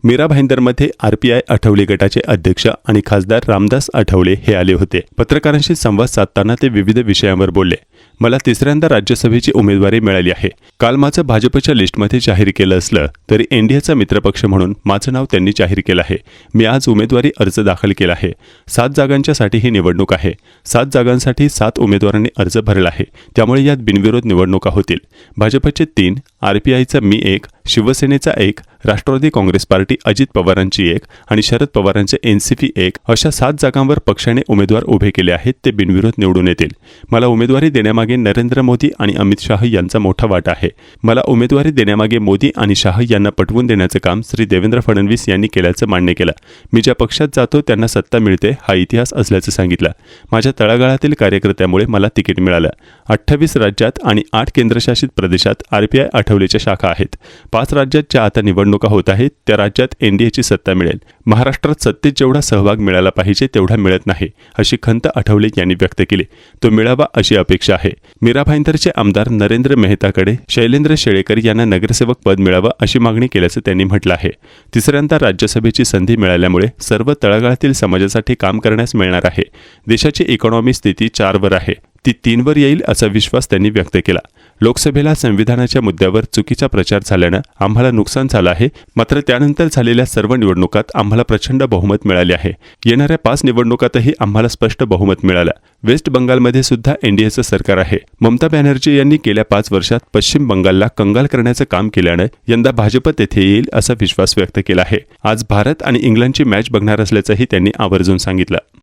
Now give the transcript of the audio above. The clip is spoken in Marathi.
मीरा भाईंदरमध्ये आरपीआय आठवले गटाचे अध्यक्ष आणि खासदार रामदास आठवले हे आले होते। पत्रकारांशी संवाद साधताना ते विविध विषयांवर बोलले। मला तिसऱ्यांदा राज्यसभेची उमेदवारी मिळाली आहे। काल माझं भाजपच्या लिस्टमध्ये जाहीर केलं असलं तरी एनडीएचा मित्रपक्ष म्हणून माझं नाव त्यांनी जाहीर केलं आहे। मी आज उमेदवारी अर्ज दाखल केला आहे। 7 जागांच्यासाठी ही निवडणूक आहे। 7 जागांसाठी 7 उमेदवारांनी अर्ज भरला आहे, त्यामुळे यात बिनविरोध निवडणुका होतील। भाजपचे 3, आरपीआयचा मी 1, शिवसेनेचा 1, राष्ट्रवादी काँग्रेस पार्टी अजित पवारांची 1 आणि शरद पवारांचे एनसीपी 1 अशा 7 जागांवर पक्षाने उमेदवार उभे केले आहेत, ते बिनविरोध निवडून येतील। मला उमेदवारी देण्यामागे नरेंद्र मोदी आणि अमित शाह यांचा मोठा वाटा आहे। मला उमेदवारी देण्यामागे मोदी आणि शाह यांना पटवून देण्याचं काम श्री देवेंद्र फडणवीस यांनी केल्याचं मान्य केलं। मी ज्या पक्षात जातो त्यांना सत्ता मिळते हा इतिहास असल्याचं सांगितलं। माझ्या तळागाळातील कार्यकर्त्यामुळे मला तिकीट मिळालं। 28 राज्यात आणि 8 केंद्रशासित प्रदेशात आरपीआय आठवलेच्या शाखा आहेत। 5 राज्यात ज्या आता निवडणुका होत आहेत त्या राज्यात एनडीएची सत्ता मिळेल। महाराष्ट्रात सत्तेत जेवढा सहभाग मिळाला पाहिजे तेवढा मिळत नाही अशी खंत आठवले यांनी व्यक्त केली। तो मिळावा अशी अपेक्षा आहे। मीरा भाईंदरचे आमदार नरेंद्र मेहताकडे शैलेंद्र शेळेकर यांना नगरसेवक पद मिळावं अशी मागणी केल्याचं त्यांनी म्हटलं आहे। तिसऱ्यांदा राज्यसभेची संधी मिळाल्यामुळे सर्व तळागाळातील समाजासाठी काम करण्यास मिळणार आहे। देशाची इकॉनॉमी स्थिती 4 वर आहे, ती 3 वर येईल असा विश्वास त्यांनी व्यक्त केला। लोकसभेला संविधानाच्या मुद्द्यावर चुकीचा प्रचार झाल्यानं आम्हाला नुकसान झालं आहे, मात्र त्यानंतर झालेल्या सर्व निवडणुकात आम्हाला प्रचंड बहुमत मिळाले आहे। येणाऱ्या 5 निवडणुकातही आम्हाला स्पष्ट बहुमत मिळालं। वेस्ट बंगालमध्ये सुद्धा एनडीएचं सरकार आहे। ममता बॅनर्जी यांनी गेल्या 5 वर्षात पश्चिम बंगालला कंगाल करण्याचं काम केल्यानं यंदा भाजप तेथे येईल असा विश्वास व्यक्त केला आहे। आज भारत आणि इंग्लंडची मॅच बघणार असल्याचंही त्यांनी आवर्जून सांगितलं।